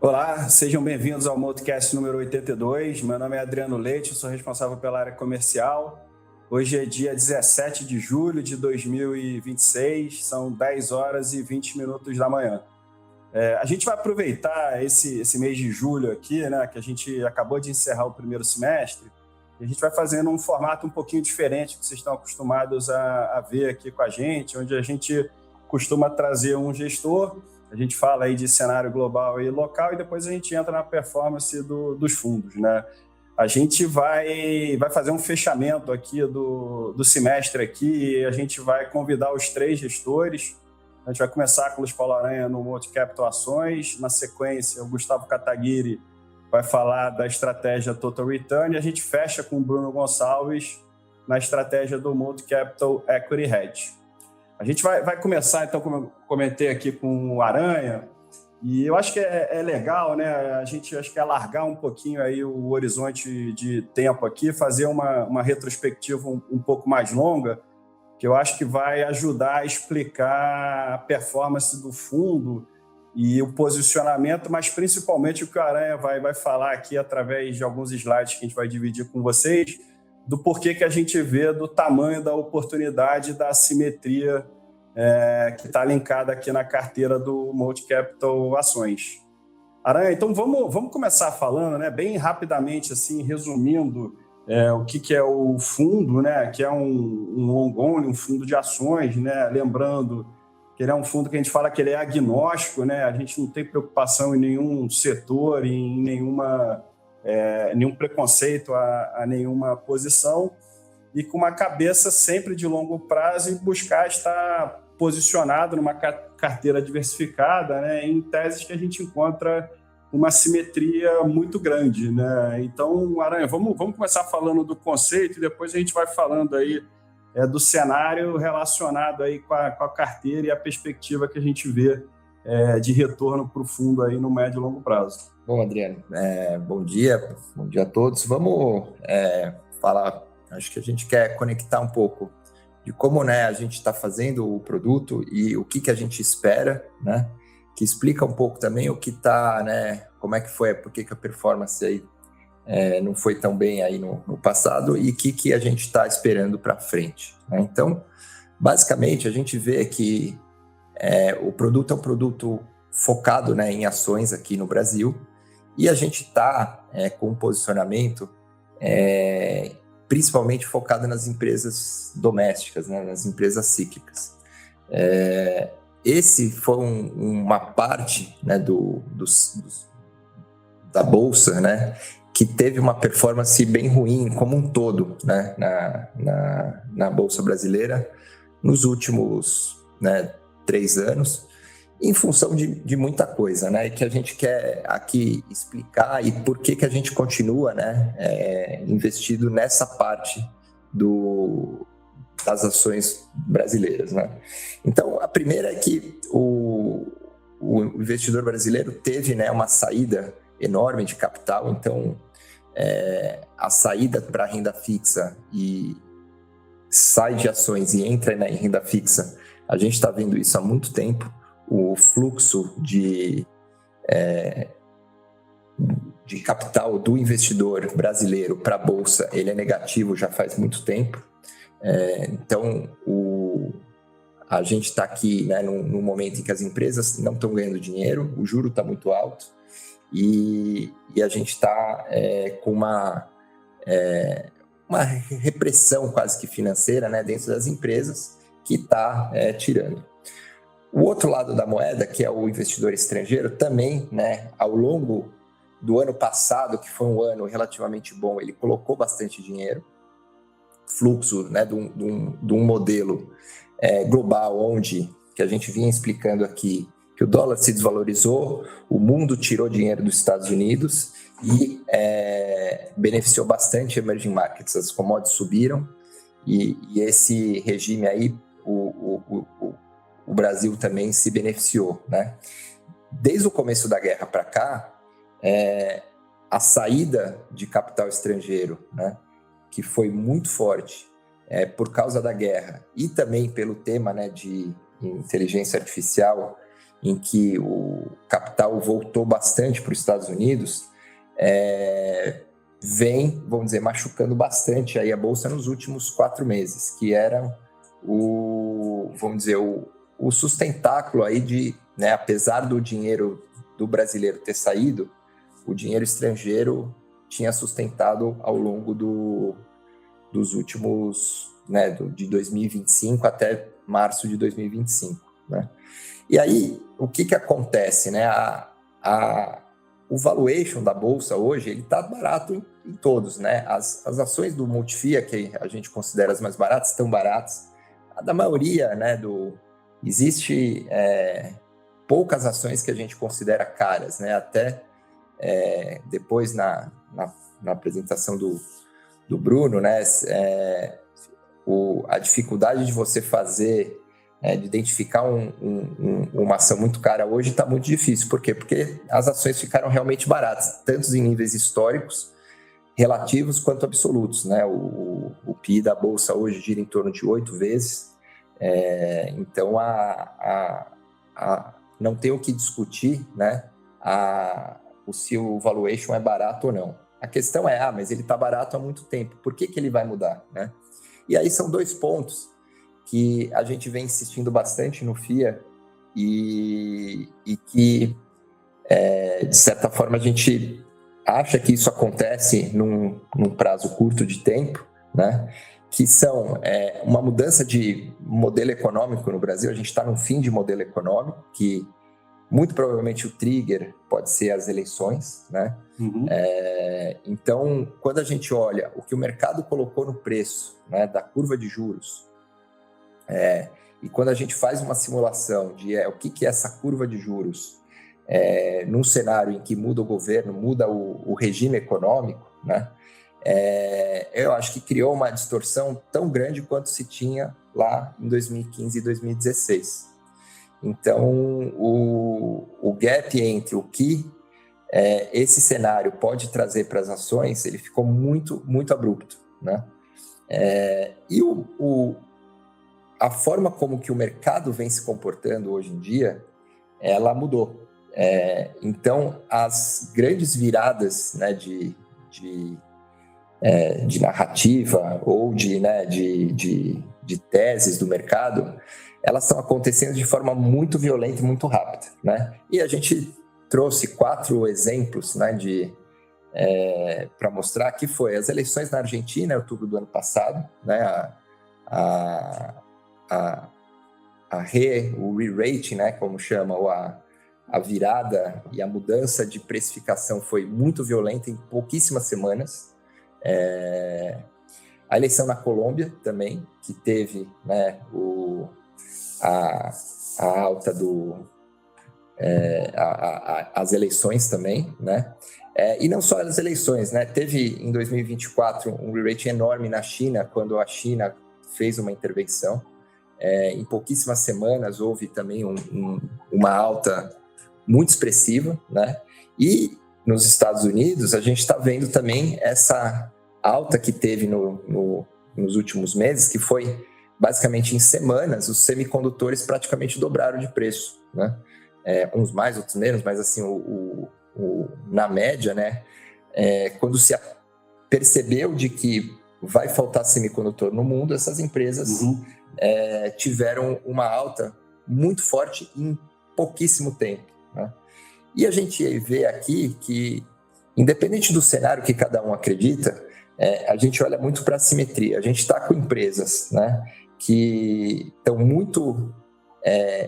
Olá, sejam bem-vindos ao Multicast número 82. Meu nome é Adriano Leite, sou responsável pela área comercial. Hoje é dia 17 de julho de 2026, são 10 horas e 20 minutos da manhã. A gente vai aproveitar esse mês de julho aqui, né, que a gente acabou de encerrar o primeiro semestre, e a gente vai fazendo um formato um pouquinho diferente do que vocês estão acostumados a ver aqui com a gente, onde a gente costuma trazer um gestor. A gente fala aí de cenário global e local e depois a gente entra na performance dos fundos, né? A gente vai fazer um fechamento aqui do semestre aqui e a gente vai convidar os 3 gestores. A gente vai começar com o Luiz Paulo Aranha no Multicapital Ações. Na sequência, o Gustavo Kataguiri vai falar da estratégia Total Return e a gente fecha com o Bruno Gonçalves na estratégia do Multicapital Equity Hedge. A gente vai começar, então, como eu comentei aqui, com o Aranha, e eu acho que é legal, né? A gente acho que é alargar um pouquinho aí o horizonte de tempo aqui, fazer uma retrospectiva um pouco mais longa, que eu acho que vai ajudar a explicar a performance do fundo e o posicionamento, mas principalmente o que o Aranha vai falar aqui através de alguns slides que a gente vai dividir com vocês, do porquê que a gente vê do tamanho da oportunidade, da assimetria que está linkada aqui na carteira do Multicapital Ações. Aranha, então vamos começar falando, né, bem rapidamente, assim, resumindo o que é o fundo, né, que é um long only, um fundo de ações, né, lembrando que ele é um fundo que a gente fala que ele é agnóstico, né, a gente não tem preocupação em nenhum setor, em nenhum preconceito a nenhuma posição, e com uma cabeça sempre de longo prazo e buscar estar posicionado numa carteira diversificada, né, em teses que a gente encontra uma simetria muito grande, né? Então, Aranha, vamos começar falando do conceito e depois a gente vai falando aí do cenário relacionado aí com a carteira e a perspectiva que a gente vê de retorno para o fundo aí no médio e longo prazo. Bom, Adriano, bom dia a todos. Vamos falar, acho que a gente quer conectar um pouco de como, né, a gente está fazendo o produto e o que a gente espera, né, que explica um pouco também o que está, né, como é que foi, por que a performance aí não foi tão bem aí no passado e o que a gente está esperando para frente, né? Então, basicamente, a gente vê que o produto é um produto focado, né, em ações aqui no Brasil, e a gente está com um posicionamento principalmente focado nas empresas domésticas, né, nas empresas cíclicas. Esse foi uma parte, né, da Bolsa, né, que teve uma performance bem ruim como um todo, né, na Bolsa brasileira nos últimos, né, 3 anos, em função de muita coisa, né, e que a gente quer aqui explicar e por que a gente continua, né, investido nessa parte das ações brasileiras, né. Então, a primeira é que o investidor brasileiro teve, né, uma saída enorme de capital, então a saída para a renda fixa e sai de ações e entra em renda fixa, a gente está vendo isso há muito tempo. O fluxo de capital do investidor brasileiro para a Bolsa, ele é negativo já faz muito tempo. Então, a gente está aqui, né, num momento em que as empresas não estão ganhando dinheiro, o juro está muito alto e a gente está com uma repressão quase que financeira, né, dentro das empresas que está tirando. O outro lado da moeda, que é o investidor estrangeiro, também, né, ao longo do ano passado, que foi um ano relativamente bom, ele colocou bastante dinheiro, fluxo, né, de um modelo global, onde, que a gente vinha explicando aqui, que o dólar se desvalorizou, o mundo tirou dinheiro dos Estados Unidos e beneficiou bastante emerging markets, as commodities subiram, e esse regime aí, o Brasil também se beneficiou, né? Desde o começo da guerra para cá, a saída de capital estrangeiro, né, que foi muito forte por causa da guerra e também pelo tema, né, de inteligência artificial em que o capital voltou bastante para os Estados Unidos, vem, vamos dizer, machucando bastante aí a Bolsa nos últimos 4 meses, que era vamos dizer, o sustentáculo aí de, né, apesar do dinheiro do brasileiro ter saído, o dinheiro estrangeiro tinha sustentado ao longo dos últimos, né, de 2025 até março de 2025, né? E aí, o que acontece, né? O valuation da Bolsa hoje, ele está barato em todos, né? As ações do Multifia, que a gente considera as mais baratas, estão baratas. A da maioria, né, existe poucas ações que a gente considera caras, né? Até depois na apresentação do Bruno, né? A dificuldade de você fazer, de identificar uma ação muito cara hoje está muito difícil. Por quê? Porque as ações ficaram realmente baratas, tanto em níveis históricos, relativos quanto absolutos, né? O PI da Bolsa hoje gira em torno de 8 vezes, então não tem o que discutir, né? Se o valuation é barato ou não. A questão é, mas ele está barato há muito tempo, por que ele vai mudar, né? E aí são 2 pontos que a gente vem insistindo bastante no FIA e que, de certa forma, a gente acha que isso acontece num prazo curto de tempo, né? Que são uma mudança de modelo econômico no Brasil. A gente está no fim de modelo econômico, que muito provavelmente o trigger pode ser as eleições, né? Uhum. Então, quando a gente olha o que o mercado colocou no preço, né, da curva de juros, e quando a gente faz uma simulação de o que é essa curva de juros num cenário em que muda o governo, muda o regime econômico, né, eu acho que criou uma distorção tão grande quanto se tinha lá em 2015 e 2016. Então, o gap entre o que esse cenário pode trazer para as ações, ele ficou muito, muito abrupto, né? E a forma como que o mercado vem se comportando hoje em dia, ela mudou. Então, as grandes viradas, né, de narrativa ou de teses do mercado, elas estão acontecendo de forma muito violenta e muito rápida, né? E a gente trouxe 4 exemplos, né, para mostrar que foi as eleições na Argentina, em outubro do ano passado, né, o re-rating, né, como chama, ou a virada e a mudança de precificação foi muito violenta em pouquíssimas semanas. A eleição na Colômbia também, que teve, né, a alta as eleições também, né? E não só as eleições, né? Teve em 2024 um re-rating enorme na China, quando a China fez uma intervenção. Em pouquíssimas semanas houve também uma alta muito expressiva, né? E nos Estados Unidos a gente está vendo também essa alta que teve nos últimos meses, que foi basicamente em semanas, os semicondutores praticamente dobraram de preço, né? Uns mais, outros menos, mas assim, na média, né? Quando se percebeu de que vai faltar semicondutor no mundo, essas empresas tiveram uma alta muito forte em pouquíssimo tempo, né? E a gente vê aqui que, independente do cenário que cada um acredita, a gente olha muito para a simetria. A gente está com empresas, né, que estão muito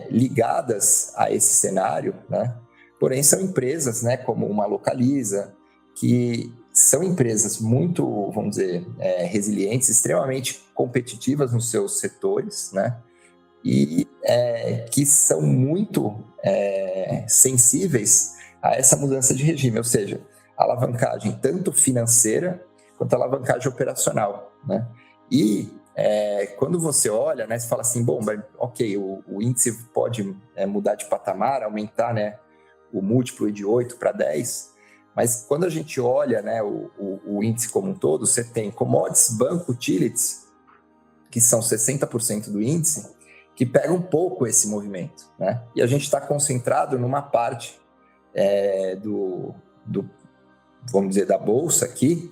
ligadas a esse cenário, né? Porém são empresas, né, como uma Localiza, que são empresas muito, vamos dizer, resilientes, extremamente competitivas nos seus setores, né? E que são muito sensíveis a essa mudança de regime, ou seja, alavancagem tanto financeira quanto alavancagem operacional, né? E quando você olha, né, você fala assim, bom, ok, o índice pode mudar de patamar, aumentar, né, o múltiplo de 8 para 10, mas quando a gente olha, né, o índice como um todo, você tem commodities, banco, utilities, que são 60% do índice, que pega um pouco esse movimento, né? E a gente está concentrado numa parte vamos dizer, da Bolsa aqui,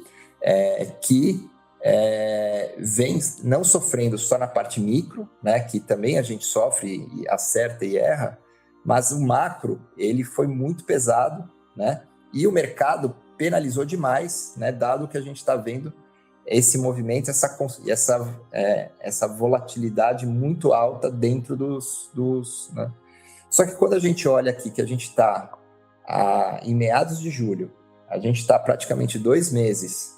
que vem não sofrendo só na parte micro, né, que também a gente sofre, e acerta e erra, mas o macro, ele foi muito pesado, né, e o mercado penalizou demais, né, dado que a gente está vendo esse movimento, essa volatilidade muito alta dentro né? Só que quando a gente olha aqui que a gente está em meados de julho, a gente está praticamente 2 meses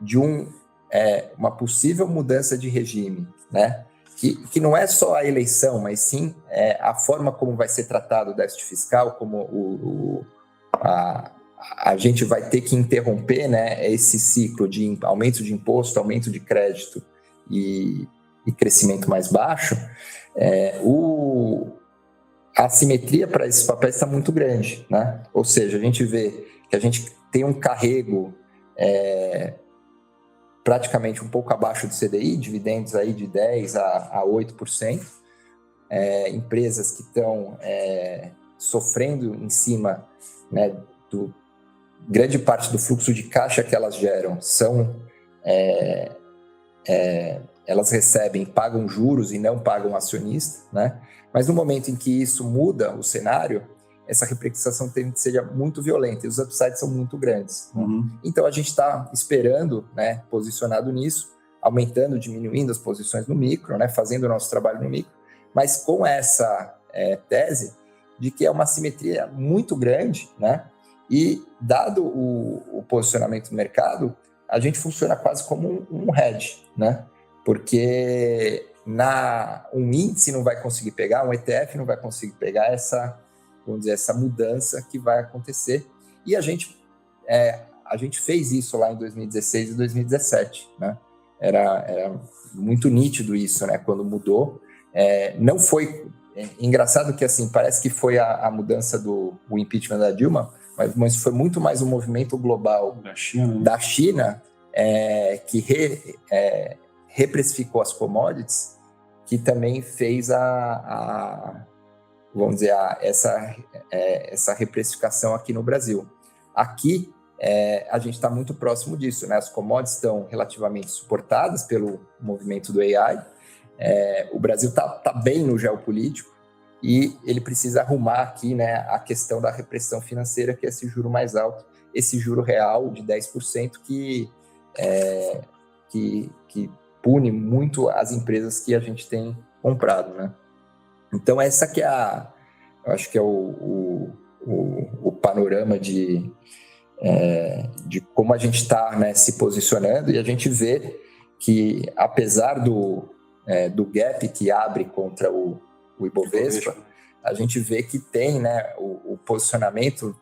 de uma possível mudança de regime, né? Que não é só a eleição, mas sim a forma como vai ser tratado o déficit fiscal, como a gente vai ter que interromper, né, esse ciclo de aumento de imposto, aumento de crédito e crescimento mais baixo. A assimetria para esses papéis está muito grande, né? Ou seja, a gente vê que a gente tem um carrego praticamente um pouco abaixo do CDI, dividendos aí de 10% a 8%, empresas que estão sofrendo em cima, né, grande parte do fluxo de caixa que elas geram elas recebem, pagam juros e não pagam acionista, né? Mas no momento em que isso muda o cenário, essa repreciação tem que ser muito violenta e os upsides são muito grandes. Uhum. Então a gente está esperando, né, posicionado nisso, aumentando, diminuindo as posições no micro, né, fazendo o nosso trabalho no micro, mas com essa tese de que é uma assimetria muito grande, né? E dado o posicionamento do mercado, a gente funciona quase como um hedge, né? Porque um índice não vai conseguir pegar, um ETF não vai conseguir pegar vamos dizer, essa mudança que vai acontecer. E a gente fez isso lá em 2016 e 2017, né? Era muito nítido isso, né? Quando mudou. Não foi... engraçado que, assim, parece que foi a mudança o impeachment da Dilma, mas foi muito mais um movimento global da China que reprecificou as commodities, que também fez vamos dizer, essa reprecificação aqui no Brasil. Aqui, a gente está muito próximo disso, né? As commodities estão relativamente suportadas pelo movimento do AI, o Brasil está bem no geopolítico e ele precisa arrumar aqui, né, a questão da repressão financeira, que é esse juro mais alto, esse juro real de 10% que pune muito as empresas que a gente tem comprado, né? Então, essa que eu acho que é o panorama de como a gente está, né, se posicionando, e a gente vê que, apesar do gap que abre contra o Ibovespa, a gente vê que tem, né, o posicionamento,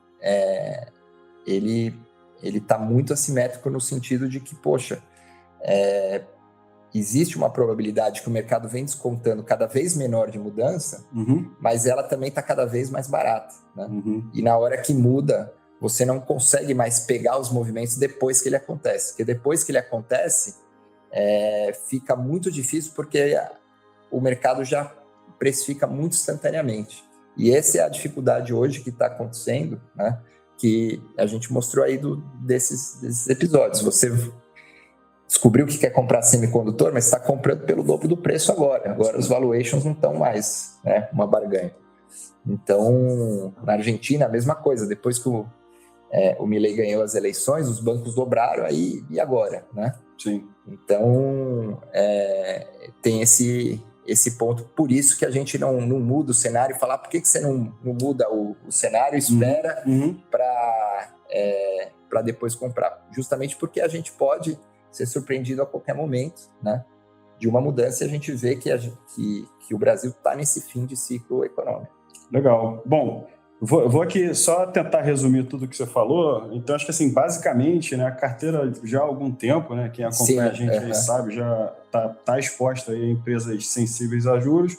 ele está muito assimétrico no sentido de que, poxa, existe uma probabilidade que o mercado vem descontando cada vez menor de mudança, uhum, mas ela também está cada vez mais barata, né? Uhum. E na hora que muda, você não consegue mais pegar os movimentos depois que ele acontece. Porque depois que ele acontece, fica muito difícil porque o mercado já precifica muito instantaneamente. E essa é a dificuldade hoje que está acontecendo, né? Que a gente mostrou aí desses episódios. Você descobriu que quer comprar semicondutor, mas está comprando pelo dobro do preço agora. Agora os valuations não estão mais, né, uma barganha. Então, na Argentina, a mesma coisa. Depois que o Milei ganhou as eleições, os bancos dobraram, aí, e agora, né? Sim. Então, tem esse ponto. Por isso que a gente não muda o cenário. Falar, por que você não muda o cenário, espera para depois comprar? Justamente porque a gente pode ser surpreendido a qualquer momento, né, de uma mudança, e a gente vê que o Brasil está nesse fim de ciclo econômico. Legal. Bom, vou aqui só tentar resumir tudo que você falou. Então, acho que, assim, basicamente, né, a carteira já há algum tempo, né, quem acompanha a gente aí sabe, já está exposta aí a empresas sensíveis a juros,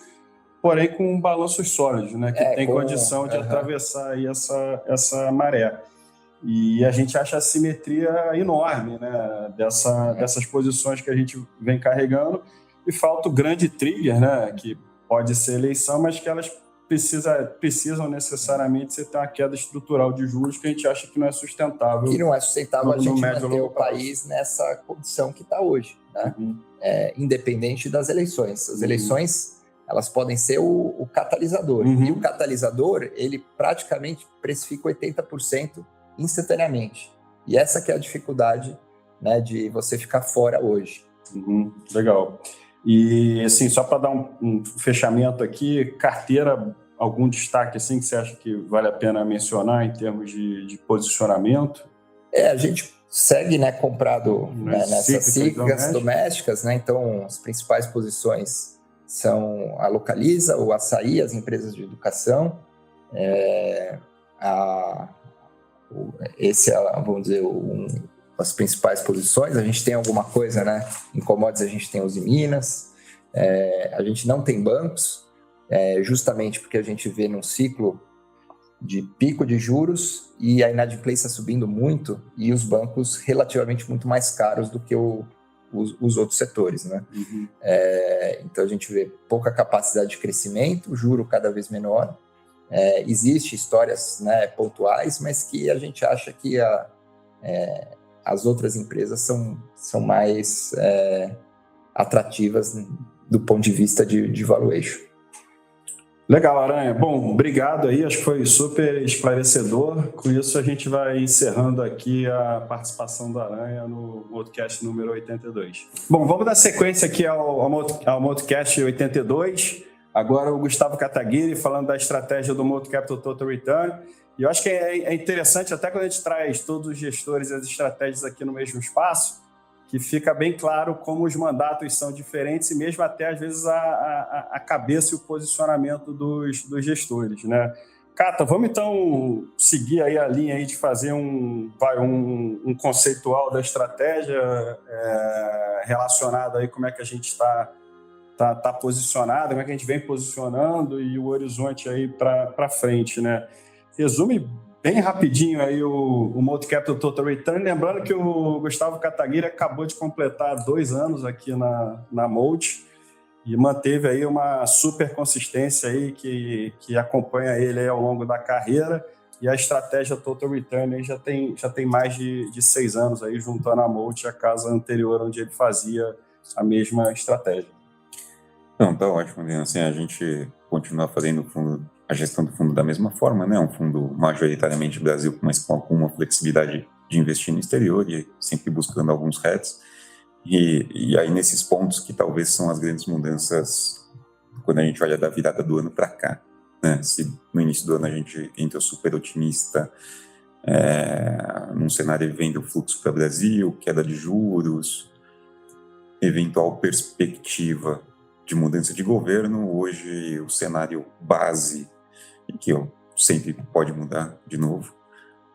porém com balanços sólidos, né, que tem condição de atravessar aí essa maré. E a gente acha a simetria enorme, né, dessas posições que a gente vem carregando. e falta o grande trigger, né, que pode ser eleição, mas que elas precisam necessariamente você ter uma queda estrutural de juros que a gente acha que não é sustentável. Que não é sustentável a gente manter o país nessa condição que está hoje, né? Independente das eleições. As eleições, elas podem ser o catalisador. E o catalisador, ele praticamente precifica 80% instantaneamente. E essa que é a dificuldade, né, de você ficar fora hoje. Legal. E, assim, só para dar um fechamento aqui, carteira, algum destaque assim que você acha que vale a pena mencionar em termos de posicionamento? A gente segue, né, comprado nessas cíclicas domésticas, né? Então, as principais posições são a Localiza, o Assaí, as empresas de educação. Esse é, vamos dizer, as principais posições. A gente tem alguma coisa, né? Em commodities a gente tem os Minas. A gente não tem bancos, justamente porque a gente vê num ciclo de pico de juros e a inadimplência subindo muito e os bancos relativamente muito mais caros do que os outros setores, né? Então a gente vê pouca capacidade de crescimento, juro cada vez menor. Existe histórias, né, pontuais, mas que a gente acha que as outras empresas são mais atrativas do ponto de vista de valuation. Legal, Aranha. Bom, obrigado aí, acho que foi super esclarecedor. Com isso, a gente vai encerrando aqui a participação da Aranha no Motocast número 82. Bom, vamos dar sequência aqui ao Motocast 82. Agora o Gustavo Kataguiri falando da estratégia do Moto Capital Total Return. E eu acho que é interessante, até quando a gente traz todos os gestores e as estratégias aqui no mesmo espaço, que fica bem claro como os mandatos são diferentes e mesmo até, às vezes, a cabeça e o posicionamento dos gestores, né? Cata, vamos então seguir aí a linha aí de fazer um conceitual da estratégia relacionado aí como é que a gente está posicionado, como é que a gente vem posicionando e o horizonte aí para frente, né? Resume bem rapidinho aí o Moto Capital Total Return, lembrando que o Gustavo Kataguiri acabou de completar 2 anos aqui na Molt e manteve aí uma super consistência aí que acompanha ele aí ao longo da carreira, e a estratégia Total Return aí já tem mais de 6 anos aí, juntando a Molt a casa anterior onde ele fazia a mesma estratégia. Não, tá ótimo, né? Assim, a gente continua fazendo a gestão do fundo da mesma forma, né? Um fundo majoritariamente Brasil, mas com alguma flexibilidade de investir no exterior e sempre buscando alguns hedges. E aí nesses pontos que talvez são as grandes mudanças quando a gente olha da virada do ano para cá, né? Se no início do ano a gente entra super otimista num cenário vendo fluxo para o Brasil, queda de juros, eventual perspectiva de mudança de governo, hoje o cenário base, que sempre pode mudar de novo,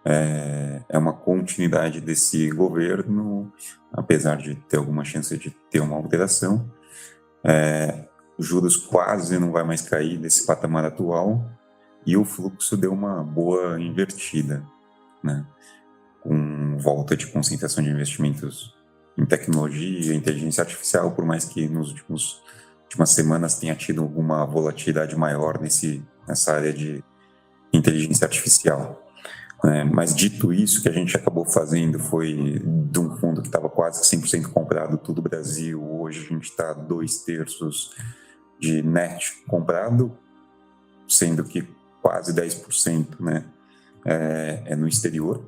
é uma continuidade desse governo, apesar de ter alguma chance de ter uma alteração. Os juros quase não vai mais cair desse patamar atual e o fluxo deu uma boa invertida, né? Com volta de concentração de investimentos em tecnologia, inteligência artificial, por mais que nos últimas semanas tenha tido alguma volatilidade maior nessa área de inteligência artificial. Mas dito isso, o que a gente acabou fazendo foi de um fundo que estava quase 100% comprado, tudo Brasil, hoje a gente está 2/3 de net comprado, sendo que quase 10%, né, no exterior.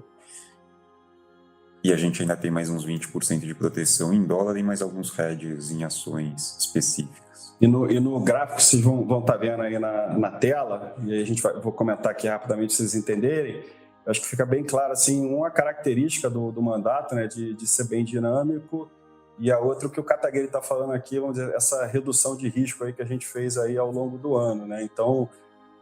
E a gente ainda tem mais uns 20% de proteção em dólar e mais alguns hedges em ações específicas. E no gráfico que vocês vão estar vendo aí na tela, e aí vou comentar aqui rapidamente para vocês entenderem, acho que fica bem claro assim, uma característica do mandato, né, de ser bem dinâmico, e a outra, o que o Kataguiri está falando aqui, vamos dizer, essa redução de risco aí que a gente fez aí ao longo do ano, né? Então,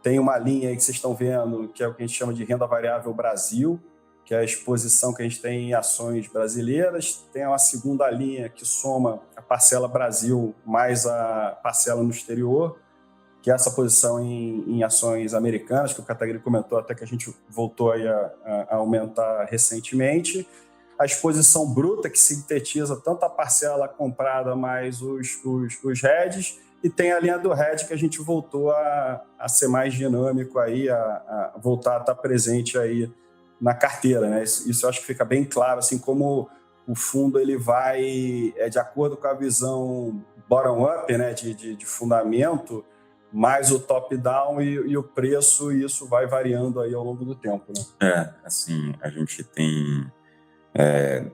tem uma linha aí que vocês estão vendo, que é o que a gente chama de renda variável Brasil, que é a exposição que a gente tem em ações brasileiras. Tem uma segunda linha que soma a parcela Brasil mais a parcela no exterior, que é essa posição em ações americanas, que o Kataguiri comentou até que a gente voltou aí a aumentar recentemente. a exposição bruta, que sintetiza tanto a parcela comprada mais os hedges, e tem a linha do hedge, que a gente voltou a ser mais dinâmico, aí, a voltar a estar presente aí na carteira, né? Isso eu acho que fica bem claro, assim, como o fundo ele vai, de acordo com a visão bottom-up, né, de fundamento, mais o top-down e o preço, e isso vai variando aí ao longo do tempo, né? Assim, a gente tem...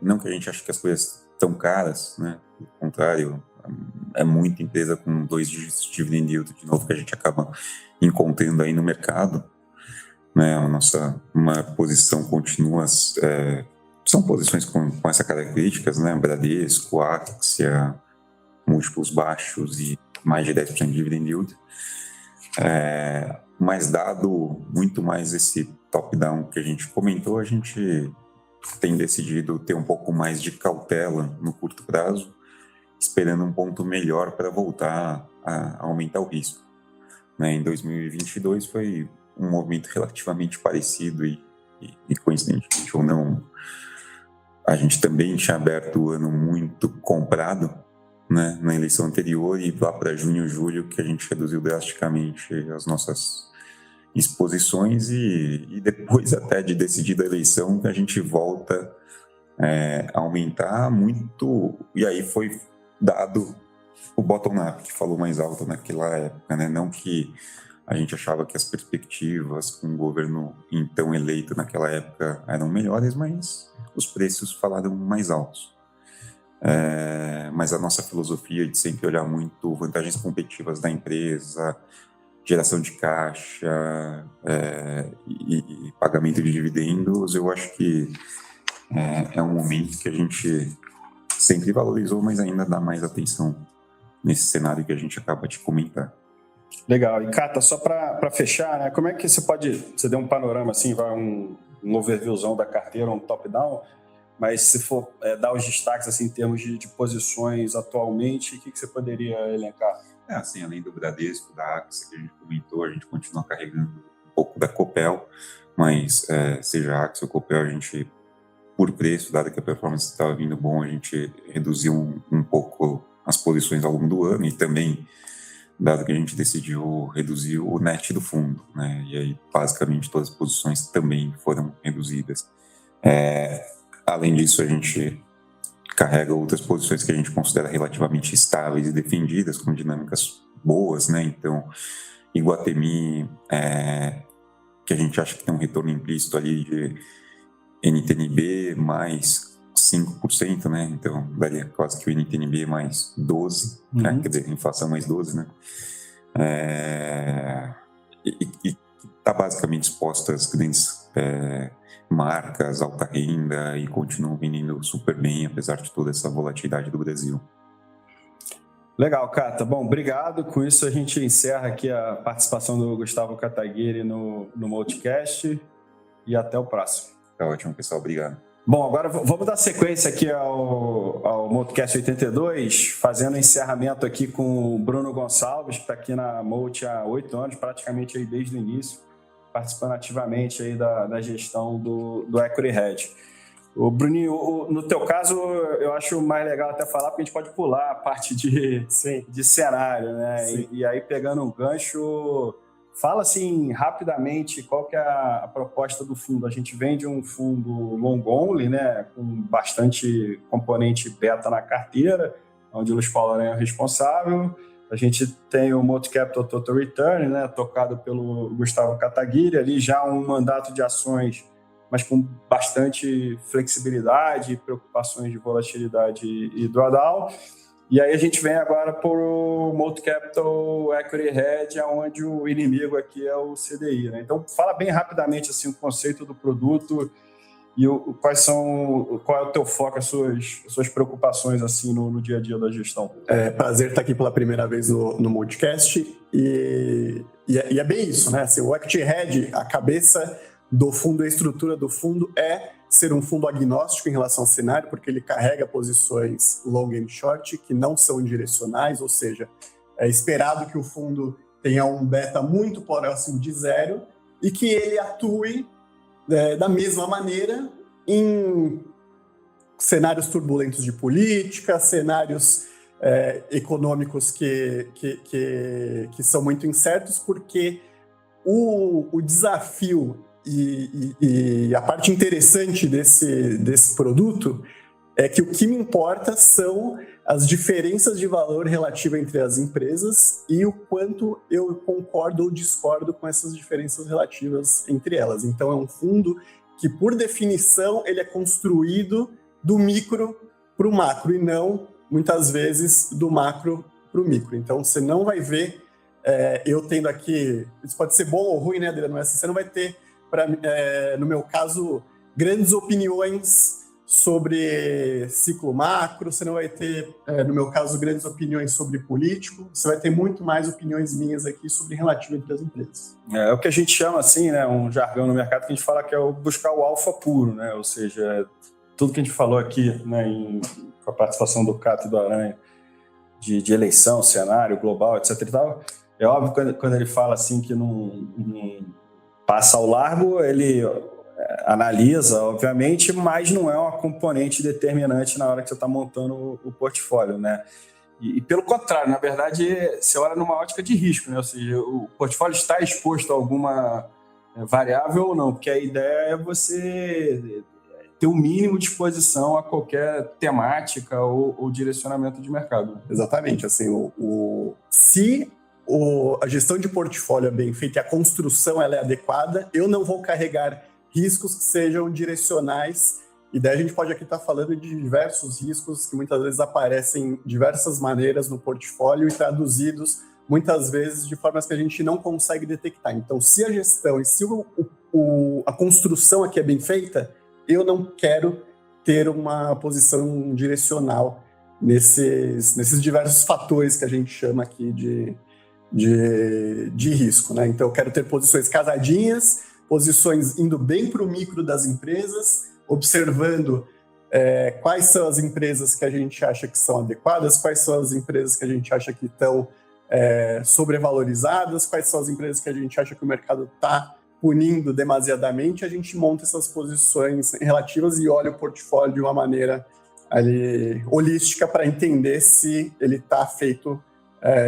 não que a gente ache que as coisas estão caras, né? Pelo contrário, é muita empresa com 2 dígitos de dividend yield, de novo, que a gente acaba encontrando aí no mercado, né? Uma posição continua... são posições com essas características, né? Bradesco, Axia, múltiplos baixos e mais de 10% de dividend yield. Mas dado muito mais esse top-down que a gente comentou, a gente tem decidido ter um pouco mais de cautela no curto prazo, esperando um ponto melhor para voltar a aumentar o risco, né? Em 2022 foi um movimento relativamente parecido e coincidentemente ou não, a gente também tinha aberto o ano muito comprado, né, na eleição anterior, e lá para junho, julho, que a gente reduziu drasticamente as nossas exposições, e depois até de decidida a eleição, a gente volta a aumentar muito, e aí foi dado o bottom-up, que falou mais alto naquela época, né? Não que a gente achava que as perspectivas com o governo então eleito naquela época eram melhores, mas os preços falaram mais altos. Mas a nossa filosofia de sempre olhar muito vantagens competitivas da empresa, geração de caixa e pagamento de dividendos, eu acho que é um momento que a gente sempre valorizou, mas ainda dá mais atenção nesse cenário que a gente acaba de comentar. Legal. E, Cata, só para fechar, né, como é que você deu um panorama, assim, um overviewzão da carteira, um top-down, mas se for dar os destaques assim, em termos de posições atualmente, o que você poderia elencar? Assim, além do Bradesco, da Axia que a gente comentou, a gente continua carregando um pouco da Copel, mas seja a Axia ou Copel, a gente, por preço, dado que a performance estava vindo bom, a gente reduziu um pouco as posições ao longo do ano, e também, dado que a gente decidiu reduzir o net do fundo, né? E aí, basicamente, todas as posições também foram reduzidas. Além disso, a gente carrega outras posições que a gente considera relativamente estáveis e defendidas, com dinâmicas boas, né? Então, Iguatemi, que a gente acha que tem um retorno implícito ali de NTNB mais 5%, né? Então, daria quase que o NTNB mais 12%, né? Quer dizer, inflação mais 12%, né? E está basicamente exposto às grandes marcas, alta renda, e continuam vendendo super bem, apesar de toda essa volatilidade do Brasil. Legal, Cata. Bom, obrigado. Com isso, a gente encerra aqui a participação do Gustavo Kataguiri no Multicast, e até o próximo. Tá ótimo, pessoal. Obrigado. Bom, agora vamos dar sequência aqui ao Multicast 82, fazendo encerramento aqui com o Bruno Gonçalves, que está aqui na Multi há 8 anos, praticamente aí desde o início, participando ativamente aí da gestão do Equity Hedge. O Bruninho, no teu caso, eu acho mais legal até falar, porque a gente pode pular a parte de cenário, né? E aí, pegando um gancho, fala assim rapidamente qual que é a proposta do fundo. A gente vende um fundo long only, né, com bastante componente beta na carteira, onde o Luiz Paulo Aranha é o responsável. A gente tem o Multi-Capital Total Return, né, tocado pelo Gustavo Kataguiri, ali já um mandato de ações, mas com bastante flexibilidade, preocupações de volatilidade e drawdown. E aí a gente vem agora para o Multi-Capital Equity Hedge, onde o inimigo aqui é o CDI, né? Então, fala bem rapidamente assim, o conceito do produto e qual é o teu foco, as suas preocupações assim, no dia a dia da gestão. Prazer estar aqui pela primeira vez no Multicast, e é bem isso, né? Assim, o Equity Hedge, a cabeça do fundo, a estrutura do fundo é ser um fundo agnóstico em relação ao cenário, porque ele carrega posições long and short que não são direcionais, ou seja, é esperado que o fundo tenha um beta muito próximo de 0 e que ele atue da mesma maneira em cenários turbulentos de política, cenários econômicos que são muito incertos, porque o desafio e a parte interessante desse produto é que o que me importa são as diferenças de valor relativa entre as empresas e o quanto eu concordo ou discordo com essas diferenças relativas entre elas. Então, é um fundo que, por definição, ele é construído do micro para o macro e não, muitas vezes, do macro para o micro. Então, você não vai ver, eu tendo aqui, isso pode ser bom ou ruim, né, Adriano? Mas você não vai ter, no meu caso, grandes opiniões sobre ciclo macro, você não vai ter, no meu caso, grandes opiniões sobre político, você vai ter muito mais opiniões minhas aqui sobre relativo entre as empresas. É o que a gente chama, assim, né, um jargão no mercado que a gente fala que é buscar o alfa puro, né, ou seja, tudo que a gente falou aqui, né, com a participação do Cato e do Aranha, de eleição, cenário global, etc. e tal, é óbvio quando ele fala assim que não passa ao largo, ele analisa, obviamente, mas não é uma componente determinante na hora que você está montando o portfólio, né? E pelo contrário, na verdade, você olha numa ótica de risco, né? Ou seja, o portfólio está exposto a alguma variável ou não, porque a ideia é você ter o mínimo de exposição a qualquer temática ou direcionamento de mercado. Exatamente, assim, se a gestão de portfólio é bem feita e a construção ela é adequada, eu não vou carregar riscos que sejam direcionais, e daí a gente pode aqui estar falando de diversos riscos que muitas vezes aparecem de diversas maneiras no portfólio e traduzidos muitas vezes de formas que a gente não consegue detectar. Então, se a gestão e se a construção aqui é bem feita, eu não quero ter uma posição direcional nesses diversos fatores que a gente chama aqui de risco, né? Então, eu quero ter posições casadinhas, posições indo bem para o micro das empresas, observando quais são as empresas que a gente acha que são adequadas, quais são as empresas que a gente acha que estão sobrevalorizadas, quais são as empresas que a gente acha que o mercado está punindo demasiadamente, a gente monta essas posições relativas e olha o portfólio de uma maneira ali, holística para entender se ele está feito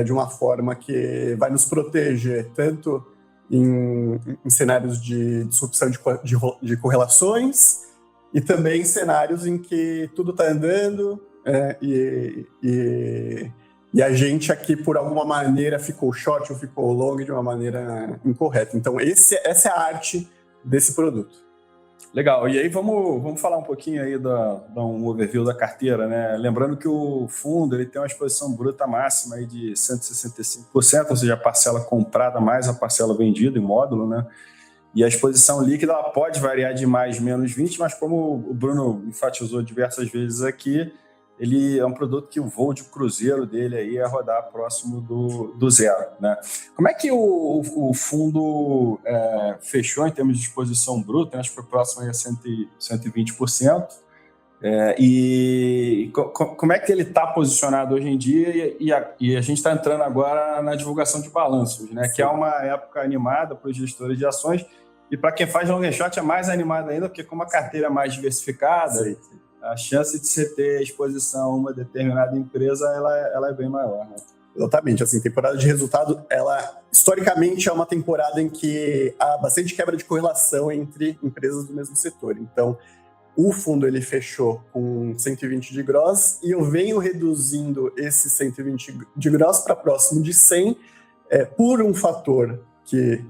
de uma forma que vai nos proteger tanto em cenários de disrupção de correlações e também em cenários em que tudo está andando e a gente aqui, por alguma maneira, ficou short ou ficou long de uma maneira incorreta. Então, essa é a arte desse produto. Legal. E aí vamos falar um pouquinho aí, dar um overview da carteira, né? Lembrando que o fundo ele tem uma exposição bruta máxima aí de 165%, ou seja, a parcela comprada mais a parcela vendida em módulo, né? E a exposição líquida ela pode variar de mais menos 20%, mas como o Bruno enfatizou diversas vezes aqui, ele é um produto que o voo de cruzeiro dele aí é rodar próximo do zero, né? Como é que o fundo fechou em termos de exposição bruta? Acho que foi próximo aí a 120%. E como é que ele está posicionado hoje em dia? E a gente está entrando agora na divulgação de balanços, né? Que é uma época animada para os gestores de ações. E para quem faz long short é mais animado ainda, porque como a carteira é mais diversificada, sim, a chance de você ter exposição a uma determinada empresa, ela é bem maior, né? Exatamente, assim, temporada de resultado, ela historicamente é uma temporada em que há bastante quebra de correlação entre empresas do mesmo setor. Então, o fundo ele fechou com 120 de gross e eu venho reduzindo esse 120 de gross para próximo de 100 por um fator que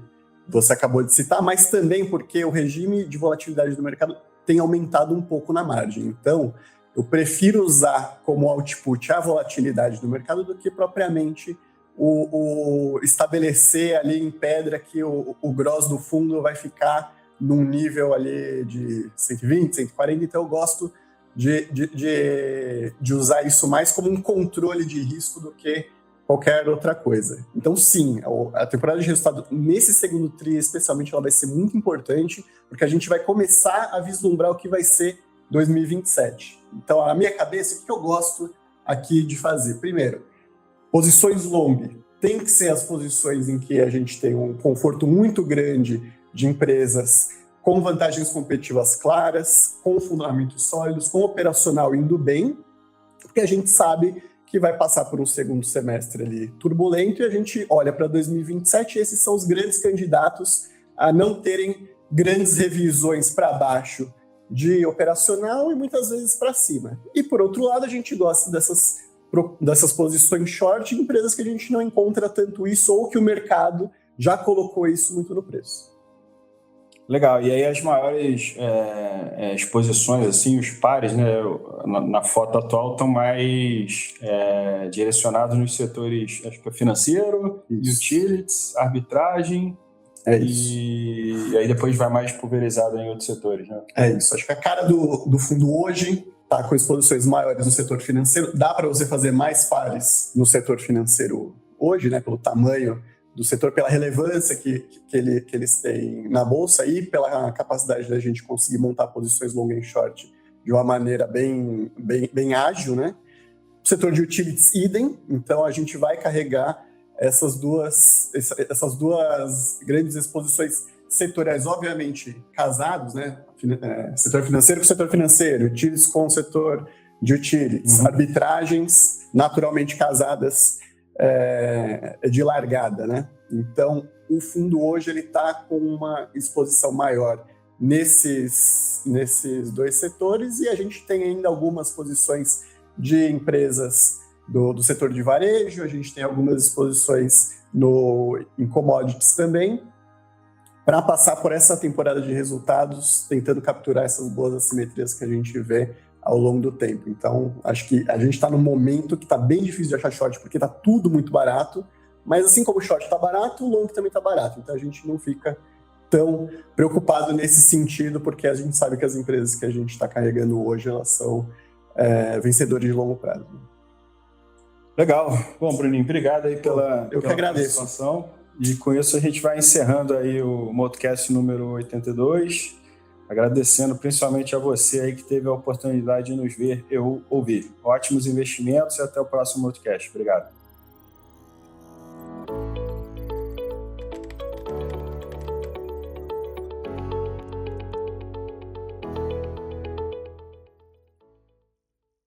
você acabou de citar, mas também porque o regime de volatilidade do mercado tem aumentado um pouco na margem. Então, eu prefiro usar como output a volatilidade do mercado do que propriamente o estabelecer ali em pedra que o gross do fundo vai ficar num nível ali de 120, 140. Então, eu gosto de usar isso mais como um controle de risco do que qualquer outra coisa. Então, sim, a temporada de resultado nesse segundo tri, especialmente, ela vai ser muito importante, porque a gente vai começar a vislumbrar o que vai ser 2027. Então, na minha cabeça, o que eu gosto aqui de fazer? Primeiro, posições long. Tem que ser as posições em que a gente tem um conforto muito grande de empresas com vantagens competitivas claras, com fundamentos sólidos, com operacional indo bem, porque a gente sabe que vai passar por um segundo semestre ali turbulento e a gente olha para 2027 e esses são os grandes candidatos a não terem grandes revisões para baixo de operacional e muitas vezes para cima. E por outro lado, a gente gosta dessas posições short em empresas que a gente não encontra tanto isso ou que o mercado já colocou isso muito no preço. Legal, e aí as maiores exposições, assim, os pares, né, na foto atual estão mais direcionados nos setores, acho que é financeiro, utilities, arbitragem, e aí depois vai mais pulverizado em outros setores, né? É isso, acho que a cara do fundo hoje está com exposições maiores no setor financeiro, dá para você fazer mais pares no setor financeiro hoje, né, pelo tamanho do setor, pela relevância que eles têm na bolsa e pela capacidade da gente conseguir montar posições long e short de uma maneira bem ágil, né? O setor de utilities, idem, então a gente vai carregar essas duas grandes exposições setoriais, obviamente casados, né? Setor financeiro com setor financeiro, utilities com setor de utilities, arbitragens naturalmente casadas de largada, né? Então, o fundo hoje ele está com uma exposição maior nesses dois setores e a gente tem ainda algumas posições de empresas do setor de varejo, a gente tem algumas exposições em commodities também, para passar por essa temporada de resultados, tentando capturar essas boas assimetrias que a gente vê ao longo do tempo. Então, acho que a gente está num momento que está bem difícil de achar short, porque está tudo muito barato, mas assim como o short está barato, o long também está barato. Então, a gente não fica tão preocupado nesse sentido, porque a gente sabe que as empresas que a gente está carregando hoje, elas são vencedoras de longo prazo. Legal. Bom, Bruninho, obrigado aí pela participação. E com isso a gente vai encerrando aí o Motocast número 82. Agradecendo principalmente a você aí que teve a oportunidade de nos ver e ouvir. Ótimos investimentos e até o próximo podcast. Obrigado.